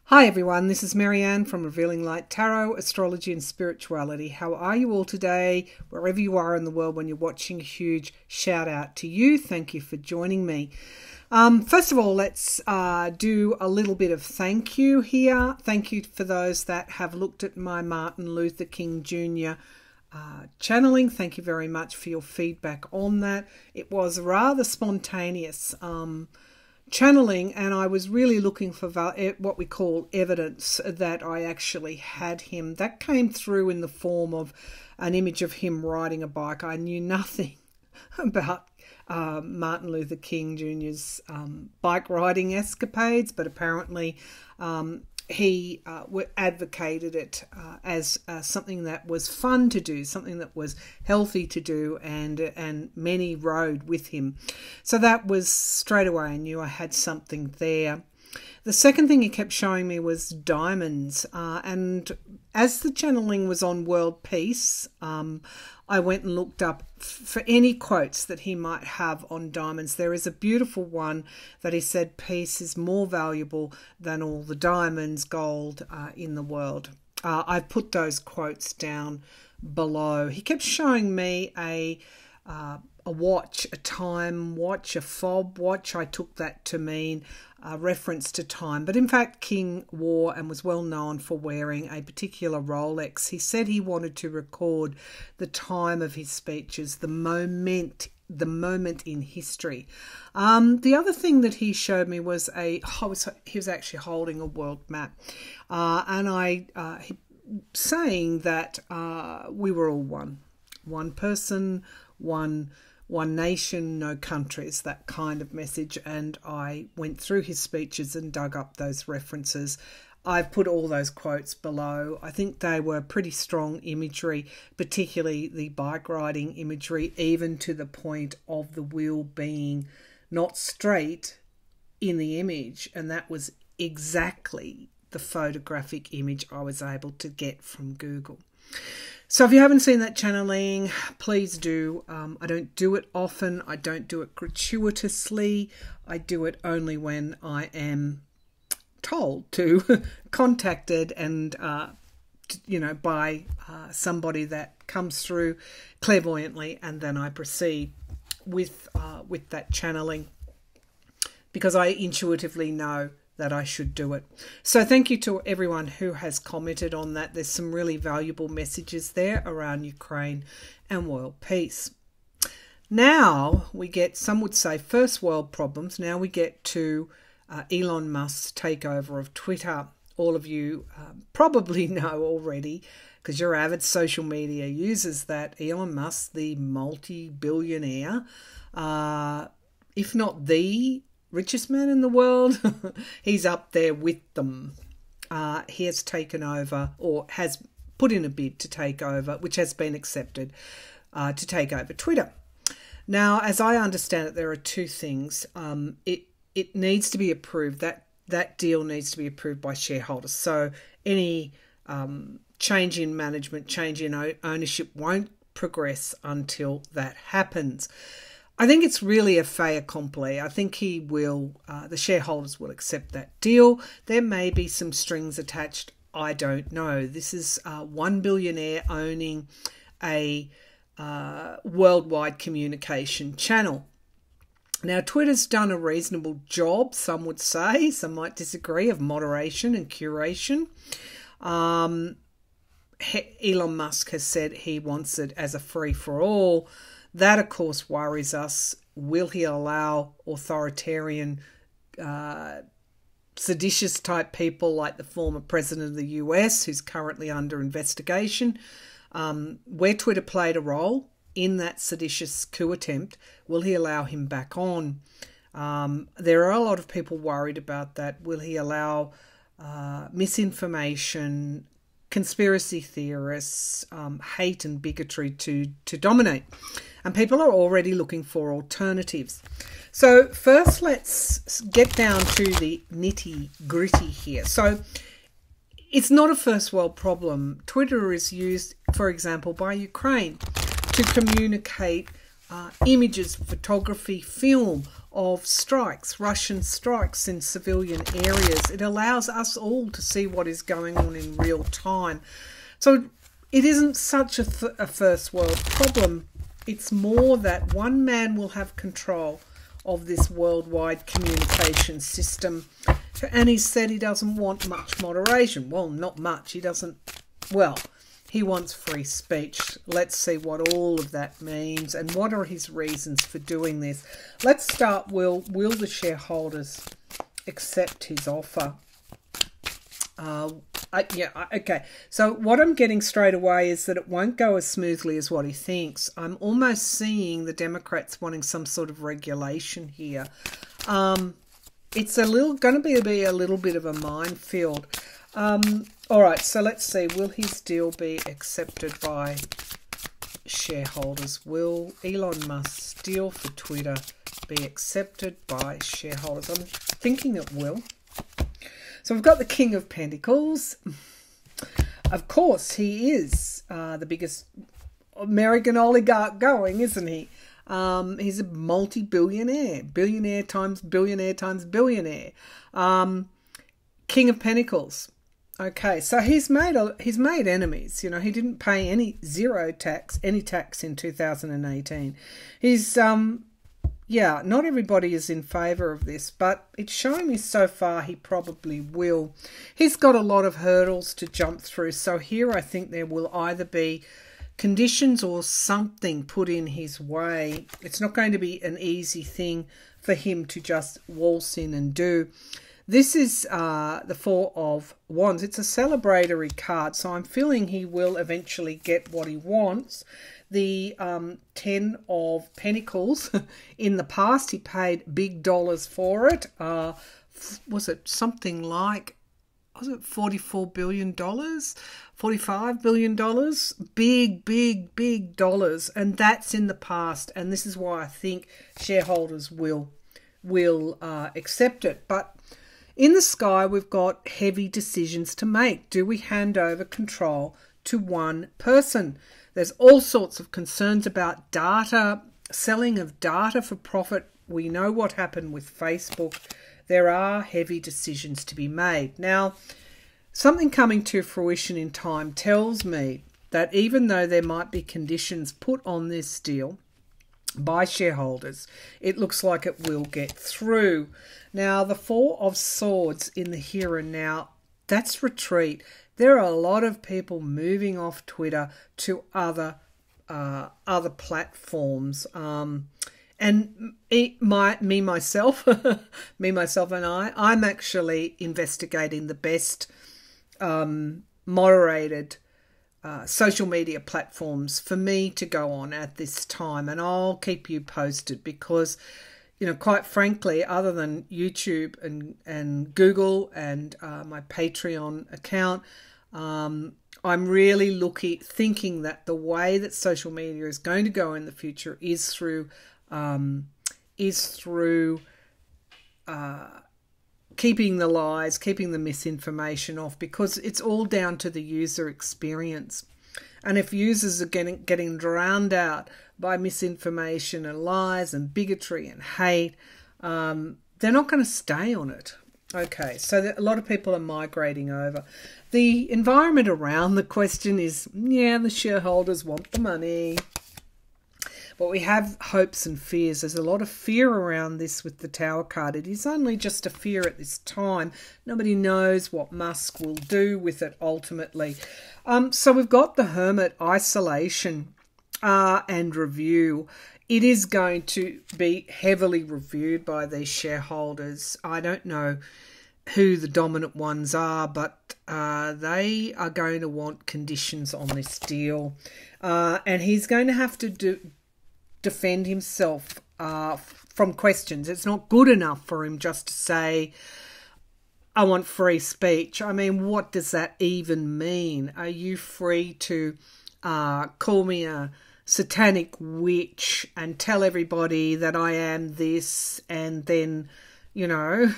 Hi everyone, this is Marianne from Revealing Light Tarot, Astrology and Spirituality. How are you all today? Wherever you are in the world when you're watching, a huge shout out to you. Thank you for joining me. First of all, let's do a little bit of thank you here. Thank you for those that have looked at my Martin Luther King Jr. Channeling. Thank you very much for your feedback on that. It was rather spontaneous channeling, and I was really looking for what we call evidence that I actually had him. That came through in the form of an image of him riding a bike. I knew nothing about Martin Luther King Jr.'s bike riding escapades, but apparently he advocated it as something that was fun to do, something that was healthy to do, and many rode with him. So that was straight away, I knew I had something there. The second thing he kept showing me was diamonds, and as the channeling was on world peace, I went and looked up for any quotes that he might have on diamonds. There is a beautiful one that he said, peace is more valuable than all the diamonds, gold in the world. I've put those quotes down below. He kept showing me a watch, a time watch, a fob watch. I took that to mean a reference to time, but in fact King wore and was well known for wearing a particular Rolex. He said he wanted to record the time of his speeches, the moment in history. The other thing that he showed me was he was actually holding a world map, and saying that we were all one person, one nation, no countries, that kind of message. And I went through his speeches and dug up those references. I've put all those quotes below. I think they were pretty strong imagery, particularly the bike riding imagery, even to the point of the wheel being not straight in the image. And that was exactly the photographic image I was able to get from Google. So if you haven't seen that channeling, please do. I don't do it often. I don't do it gratuitously. I do it only when I am told to, contacted and, by somebody that comes through clairvoyantly, and then I proceed with that channeling because I intuitively know that I should do it. So thank you to everyone who has commented on that. There's some really valuable messages there around Ukraine and world peace. Now we get, some would say, first world problems. Now we get to Elon Musk's takeover of Twitter. All of you probably know already, because you're avid social media users, that Elon Musk, the multi-billionaire, if not the richest man in the world, he's up there with them. He has taken over, or has put in a bid to take over, which has been accepted, to take over Twitter. Now, as I understand it, there are two things. It needs to be approved. That deal needs to be approved by shareholders. So any change in management, change in ownership won't progress until that happens. I think it's really a fait accompli. I think he will, the shareholders will accept that deal. There may be some strings attached. I don't know. This is one billionaire owning a worldwide communication channel. Now, Twitter's done a reasonable job, some would say, some might disagree, of moderation and curation. Elon Musk has said he wants it as a free-for-all. That, of course, worries us. Will he allow authoritarian, seditious type people like the former president of the US, who's currently under investigation? Where Twitter played a role in that seditious coup attempt, will he allow him back on? There are a lot of people worried about that. Will he allow misinformation, conspiracy theorists, hate and bigotry to dominate? And people are already looking for alternatives. So first, let's get down to the nitty-gritty here. So it's not a first world problem. Twitter is used, for example, by Ukraine to communicate images, photography, film, of strikes, Russian strikes in civilian areas. It allows us all to see what is going on in real time. So it isn't such a first world problem. It's more that one man will have control of this worldwide communication system. And he said he doesn't want much moderation. Well, not much. He doesn't, well, he wants free speech. Let's see what all of that means and what are his reasons for doing this. Let's start, will the shareholders accept his offer? Okay. So what I'm getting straight away is that it won't go as smoothly as what he thinks. I'm almost seeing the Democrats wanting some sort of regulation here. It's going to be a little bit of a minefield. All right, so let's see. Will his deal be accepted by shareholders? Will Elon Musk's deal for Twitter be accepted by shareholders? I'm thinking it will. So we've got the King of Pentacles. Of course, he is the biggest American oligarch going, isn't he? He's a multi-billionaire. Billionaire times billionaire times billionaire. King of Pentacles. Okay, so he's made enemies. You know, he didn't pay any tax in 2018. He's yeah, not everybody is in favour of this, but it's showing me so far he probably will. He's got a lot of hurdles to jump through. So here I think there will either be conditions or something put in his way. It's not going to be an easy thing for him to just waltz in and do. This is the Four of Wands. It's a celebratory card, so I'm feeling he will eventually get what he wants. The 10 of Pentacles, in the past he paid big dollars for it. Was it something like, was it $44 billion? $45 billion? Big dollars. And that's in the past. And this is why I think shareholders will accept it. But in the sky, we've got heavy decisions to make. Do we hand over control to one person? There's all sorts of concerns about data, selling of data for profit. We know what happened with Facebook. There are heavy decisions to be made. Now, something coming to fruition in time tells me that even though there might be conditions put on this deal by shareholders, it looks like it will get through. Now, the Four of Swords in the here and now, that's retreat. There are a lot of people moving off Twitter to other platforms. And myself and I'm actually investigating the best moderated social media platforms for me to go on at this time. And I'll keep you posted because, you know, quite frankly, other than YouTube and Google and my Patreon account, I'm really thinking that the way that social media is going to go in the future is through keeping the lies, keeping the misinformation off, because it's all down to the user experience. And if users are getting drowned out by misinformation and lies and bigotry and hate, they're not going to stay on it. Okay, so a lot of people are migrating over. The environment around the question is, yeah, the shareholders want the money. But we have hopes and fears. There's a lot of fear around this with the Tower card. It is only just a fear at this time. Nobody knows what Musk will do with it ultimately. So we've got the Hermit, isolation and review. It is going to be heavily reviewed by these shareholders. I don't know who the dominant ones are, but they are going to want conditions on this deal. And he's going to have to defend himself from questions. It's not good enough for him just to say, I want free speech. I mean, what does that even mean? Are you free to call me a satanic witch and tell everybody that I am this, and then, you know,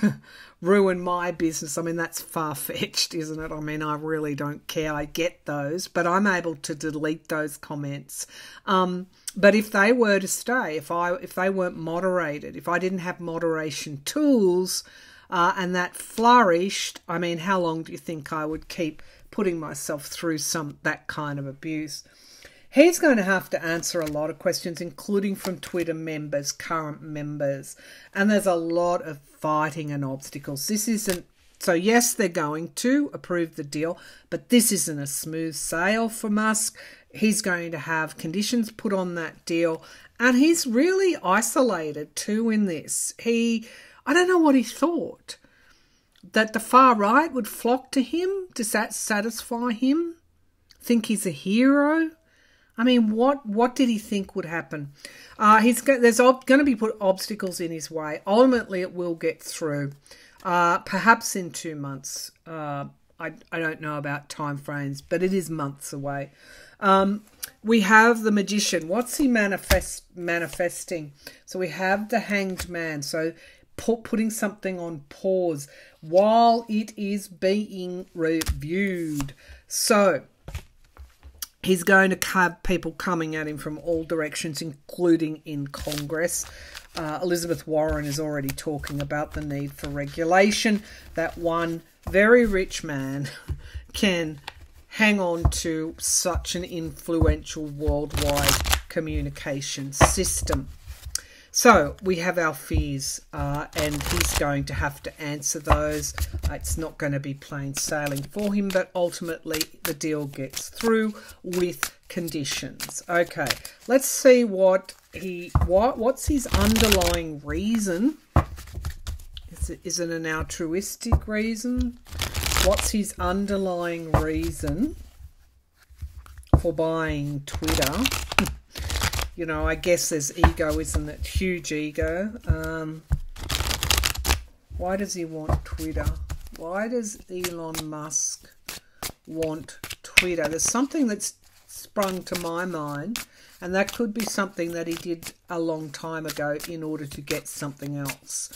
ruin my business. I mean, that's far-fetched, isn't it? I mean, I really don't care. I get those, but I'm able to delete those comments. But if they were to stay, if they weren't moderated, if I didn't have moderation tools, and that flourished, I mean, how long do you think I would keep putting myself through that kind of abuse? He's going to have to answer a lot of questions, including from Twitter members, current members. And there's a lot of fighting and obstacles. This isn't, so yes, they're going to approve the deal, but this isn't a smooth sail for Musk. He's going to have conditions put on that deal. And he's really isolated too in this. I don't know what he thought. That the far right would flock to him? Does that satisfy him? Think he's a hero? I mean, what did he think would happen? There's going to be put obstacles in his way. Ultimately, it will get through, perhaps in 2 months. I don't know about time frames, but it is months away. We have the magician. What's he manifesting? So we have the hanged man. So putting something on pause while it is being reviewed. So he's going to have people coming at him from all directions, including in Congress. Elizabeth Warren is already talking about the need for regulation, that one very rich man can hang on to such an influential worldwide communication system. So we have our fears, and he's going to have to answer those. It's not going to be plain sailing for him, but ultimately the deal gets through with conditions. Okay, let's see what's his underlying reason. Is it an altruistic reason? What's his underlying reason for buying Twitter? You know, I guess there's ego, isn't it? Huge ego. Why does he want Twitter? Why does Elon Musk want Twitter? There's something that's sprung to my mind, and that could be something that he did a long time ago in order to get something else.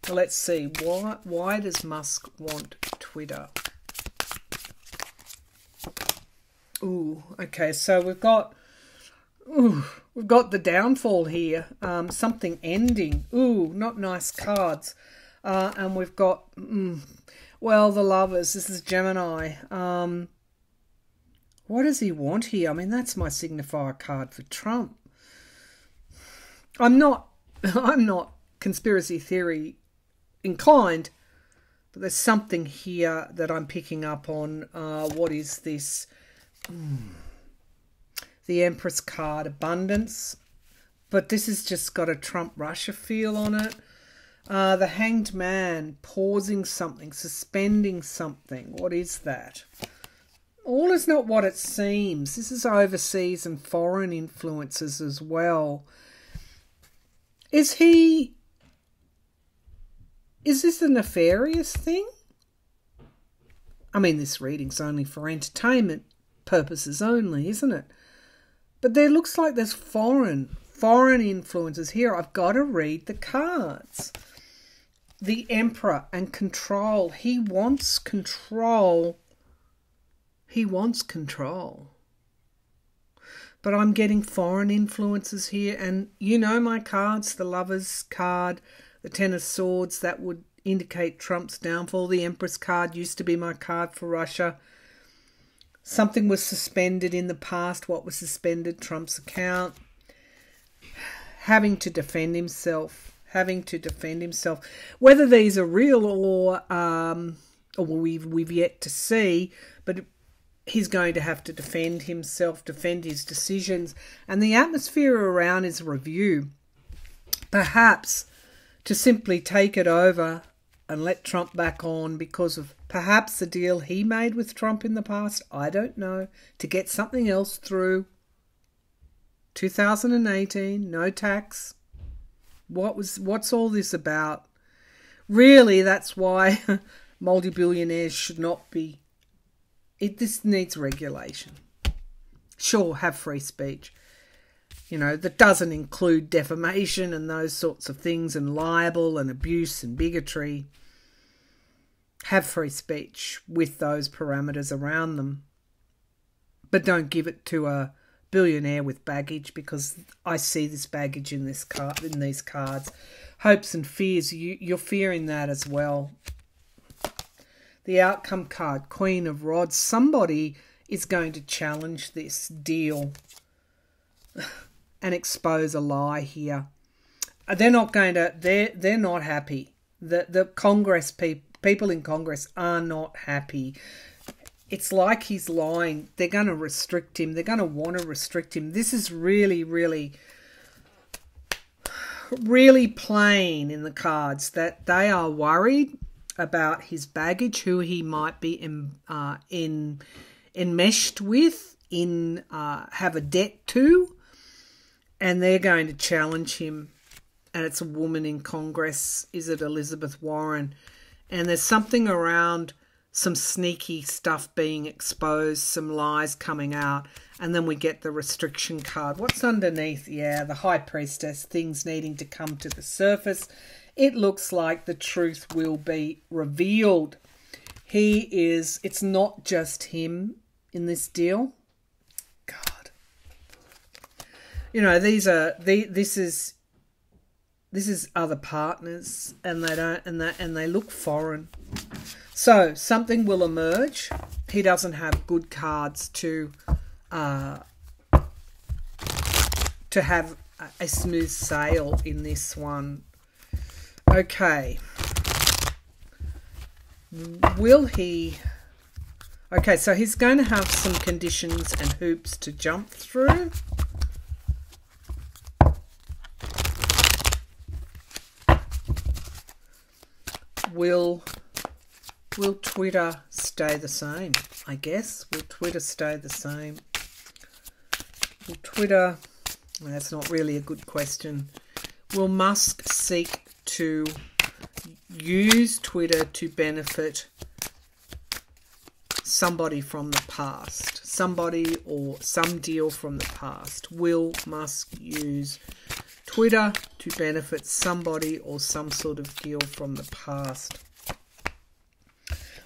Let's see. Why does Musk want Twitter? Ooh, okay, so we've got the downfall here. Something ending. Ooh, not nice cards. And we've got, well, the lovers. This is Gemini. What does he want here? I mean, that's my signifier card for Trump. I'm not conspiracy theory inclined, but there's something here that I'm picking up on. What is this? The Empress card, abundance. But this has just got a Trump-Russia feel on it. The Hanged Man, pausing something, suspending something. What is that? All is not what it seems. This is overseas and foreign influences as well. Is this a nefarious thing? I mean, this reading's only for entertainment purposes only, isn't it? But there looks like there's foreign influences here. I've got to read the cards. The Emperor and control. He wants control. He wants control. But I'm getting foreign influences here. And you know my cards, the Lovers card, the Ten of Swords, that would indicate Trump's downfall. The Empress card used to be my card for Russia. Something was suspended in the past. What was suspended? Trump's account. Having to defend himself. Whether these are real or we've yet to see, but he's going to have to defend himself, defend his decisions. And the atmosphere around his review, perhaps to simply take it over and let Trump back on because of perhaps the deal he made with Trump in the past, I don't know, to get something else through. 2018, no tax. What's all this about? Really, that's why multi-billionaires should not be. This needs regulation. Sure, have free speech. you know, that doesn't include defamation and those sorts of things, and libel and abuse and bigotry. Have free speech with those parameters around them. But don't give it to a billionaire with baggage, because I see this baggage in this card, in these cards. Hopes and fears, you're fearing that as well. The outcome card, Queen of Rods. Somebody is going to challenge this deal and expose a lie here. They're not going to. They're not happy. The Congress people in Congress are not happy. It's like he's lying. They're going to restrict him. They're going to want to restrict him. This is really, really, really plain in the cards that they are worried about his baggage, who he might be enmeshed with, have a debt to, and they're going to challenge him. And it's a woman in Congress. Is it Elizabeth Warren? And there's something around some sneaky stuff being exposed, some lies coming out, and then we get the restriction card. What's underneath? Yeah, the High Priestess, things needing to come to the surface. It looks like the truth will be revealed. It's not just him in this deal. God. You know, this is other partners, and they look foreign. So something will emerge. He doesn't have good cards to have a smooth sail in this one. Okay. Will he? Okay, so he's going to have some conditions and hoops to jump through. Will Twitter stay the same? I guess. Will Twitter stay the same? Will Twitter... Well, that's not really a good question. Will Musk seek to use Twitter to benefit somebody from the past? Somebody or some deal from the past? Will Musk use Twitter to benefit somebody or some sort of deal from the past?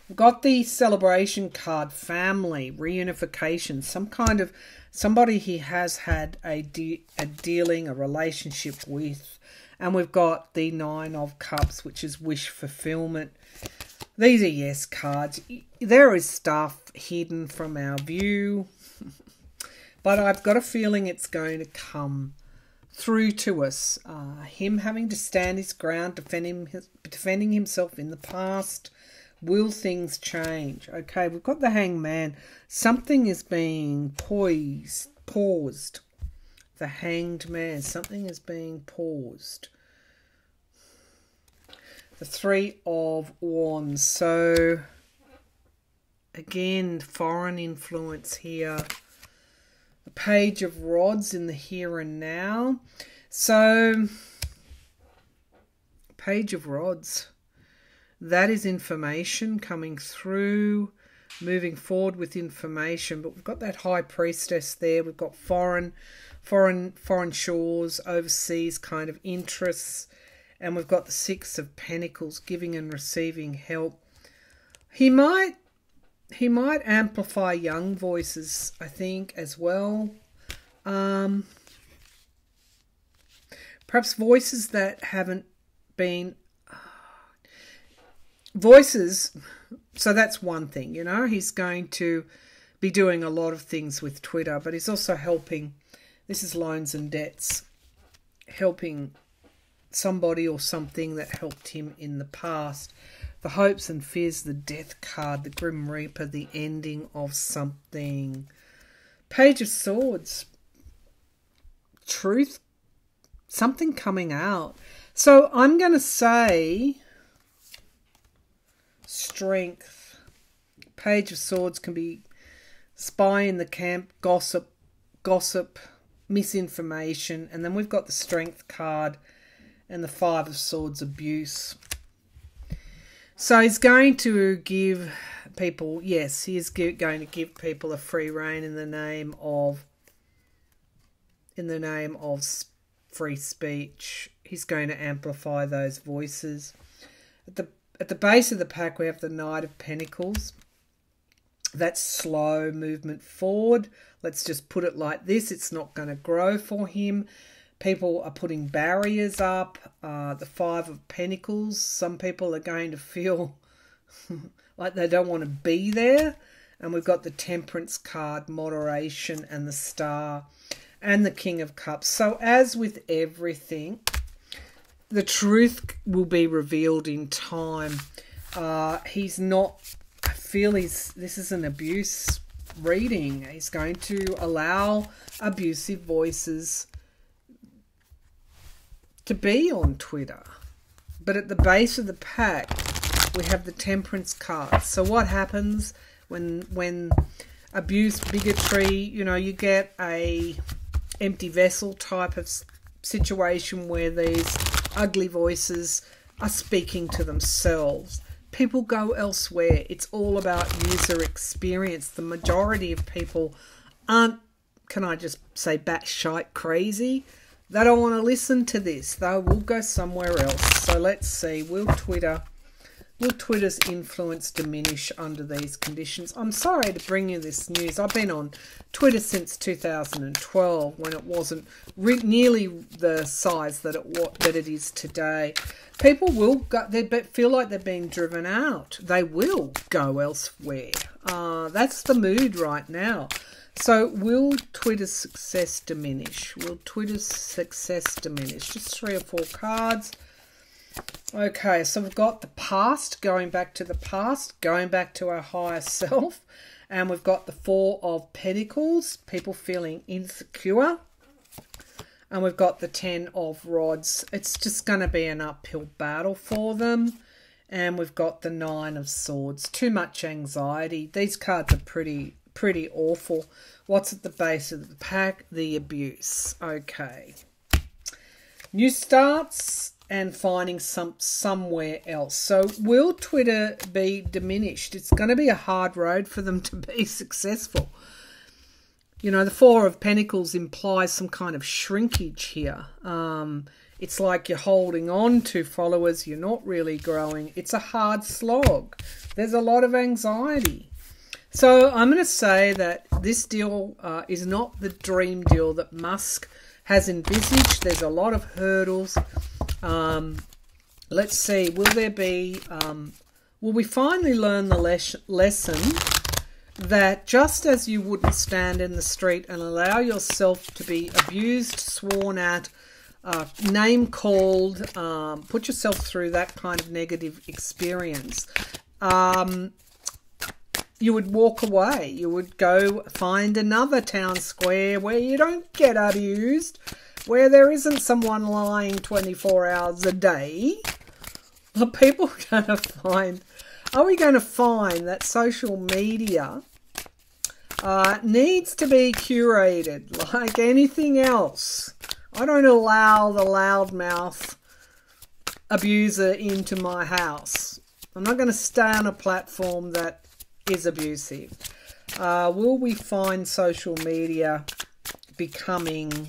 We've got the celebration card, family, reunification, some kind of somebody he has had a dealing, a relationship with. And we've got the Nine of Cups, which is wish fulfillment. These are yes cards. There is stuff hidden from our view, but I've got a feeling it's going to come through to us. Him having to stand his ground, defending himself in the past. Will things change? Okay, we've got the Hangman. Something is being paused. The Hanged Man. Something is being paused. The Three of Wands. So, again, foreign influence here. The Page of Rods in the here and now. So, Page of Rods. That is information coming through, moving forward with information. But we've got that High Priestess there. We've got foreign shores, overseas kind of interests. And we've got the Six of Pentacles, giving and receiving help. He might amplify young voices, I think, as well. Perhaps voices that haven't been... Voices, so that's one thing, you know. He's going to be doing a lot of things with Twitter, but he's also helping, this is loans and debts, helping somebody or something that helped him in the past. The hopes and fears, the Death card, the Grim Reaper, the ending of something. Page of Swords, truth, something coming out. So I'm going to say... Strength. Page of Swords can be spy in the camp, gossip, misinformation. And then we've got the Strength card and the Five of Swords, abuse. So he's going to give people, yes, he is going to give people a free rein in the name of in the name of free speech. He's going to amplify those voices. At the base of the pack, we have the Knight of Pentacles. That's slow movement forward. Let's just put it like this. It's not going to grow for him. People are putting barriers up. The Five of Pentacles. Some people are going to feel like they don't want to be there. And we've got the Temperance card, moderation, and the Star, and the King of Cups. So as with everything, the truth will be revealed in time. He's not, I feel this is an abuse reading. He's going to allow abusive voices to be on Twitter. But at the base of the pack, we have the Temperance card. So what happens when abuse, bigotry, you get a empty vessel type of situation where these ugly voices are speaking to themselves. People go elsewhere. It's all about user experience. The majority of people aren't, can I just say, batshite crazy. They don't want to listen to this. They will go somewhere else. So let's see. Will Twitter's influence diminish under these conditions? I'm sorry to bring you this news. I've been on Twitter since 2012 when it wasn't nearly the size that it is today. People will go, they feel like they're being driven out. They will go elsewhere. That's the mood right now. So will Twitter's success diminish? Will Twitter's success diminish? Just 3 or 4 cards. Okay, so we've got the past, going back to the past, going back to our higher self. And we've got the 4 of Pentacles, people feeling insecure. And we've got the 10 of Rods. It's just going to be an uphill battle for them. And we've got the 9 of Swords. Too much anxiety. These cards are pretty awful. What's at the base of the pack? The abuse. Okay. New starts and finding somewhere else. So will Twitter be diminished? It's going to be a hard road for them to be successful. The 4 of Pentacles implies some kind of shrinkage here. It's like you're holding on to followers. You're not really growing. It's a hard slog. There's a lot of anxiety. So I'm going to say that this deal is not the dream deal that Musk has envisaged. There's a lot of hurdles. Let's see, will we finally learn the lesson that just as you wouldn't stand in the street and allow yourself to be abused, sworn at, name called, put yourself through that kind of negative experience, you would walk away. You would go find another town square where you don't get abused, where there isn't someone lying 24 hours a day. Are people going to find... Are we going to find that social media needs to be curated like anything else? I don't allow the loudmouth abuser into my house. I'm not going to stay on a platform that is abusive. Will we find social media becoming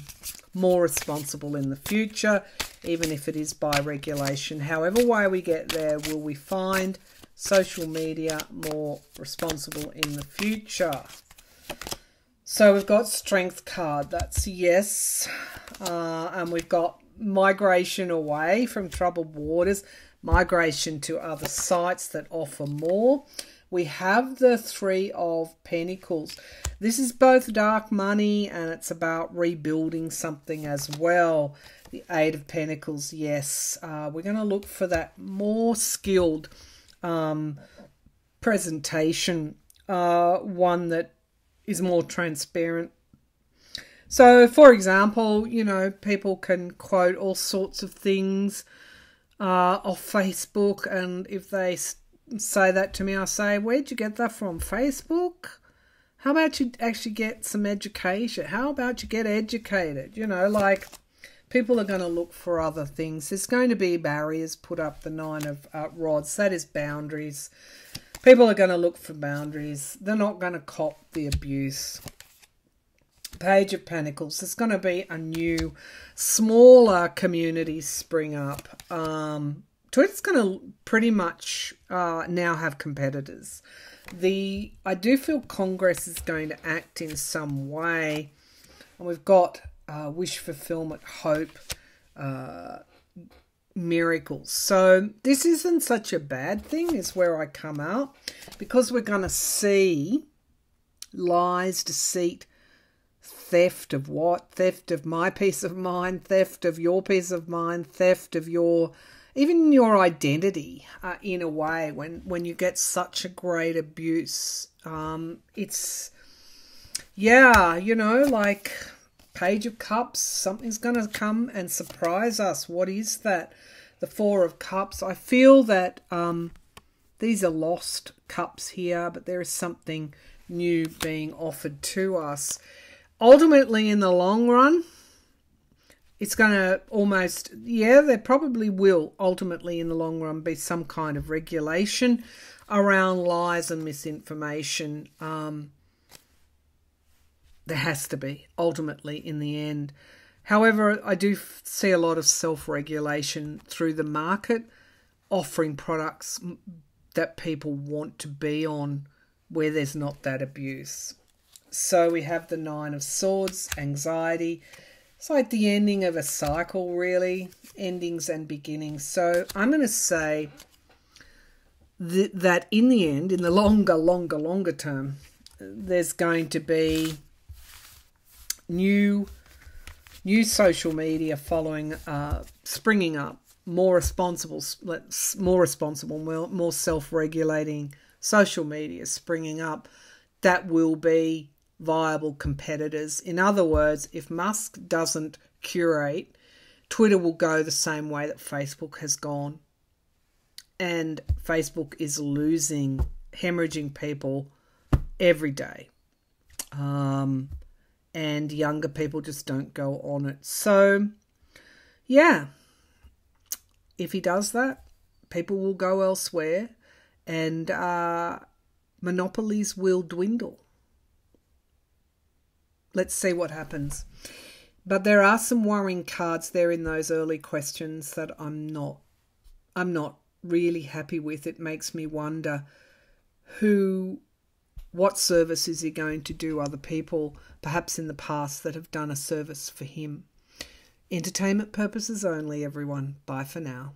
more responsible in the future, even if it is by regulation? However way we get there, will we find social media more responsible in the future? So we've got Strength card, that's yes. And we've got migration away from troubled waters, migration to other sites that offer more. We have the 3 of Pentacles. This is both dark money and it's about rebuilding something as well. The 8 of Pentacles, yes. We're going to look for that more skilled presentation, one that is more transparent. So, for example, people can quote all sorts of things off Facebook, and if they say that to me, I say, where'd you get that from? Facebook? How about you actually get some education? How about you get educated? People are going to look for other things. There's going to be barriers put up, the 9 of Rods. That is boundaries. People are going to look for boundaries. They're not going to cop the abuse. Page of Pentacles. There's going to be a new, smaller community spring up. Twitter's going to pretty much now have competitors. I do feel Congress is going to act in some way. And we've got wish fulfillment, hope, miracles. So this isn't such a bad thing is where I come out, because we're going to see lies, deceit, theft of what? Theft of my peace of mind, theft of your peace of mind, theft of even your identity in a way when you get such a great abuse. It's, yeah, you know, like Page of Cups, something's going to come and surprise us. What is that? The Four of Cups. I feel that these are lost cups here, but there is something new being offered to us. Ultimately, in the long run, it's going to almost, yeah, there probably will ultimately in the long run be some kind of regulation around lies and misinformation. There has to be, ultimately, in the end. However, I do see a lot of self-regulation through the market, offering products that people want to be on where there's not that abuse. So we have the Nine of Swords, anxiety. It's like the ending of a cycle, really, endings and beginnings. So I'm going to say that in the end, in the longer term, there's going to be new social media following, springing up, more responsible, more self-regulating social media springing up that will be viable competitors. In other words, if Musk doesn't curate, Twitter will go the same way that Facebook has gone. And Facebook is losing, hemorrhaging people every day. And younger people just don't go on it. So, yeah, if he does that, people will go elsewhere and monopolies will dwindle. Let's see what happens. But there are some worrying cards there in those early questions that I'm not really happy with. It makes me wonder what service is he going to do other people, perhaps in the past, that have done a service for him. Entertainment purposes only, everyone. Bye for now.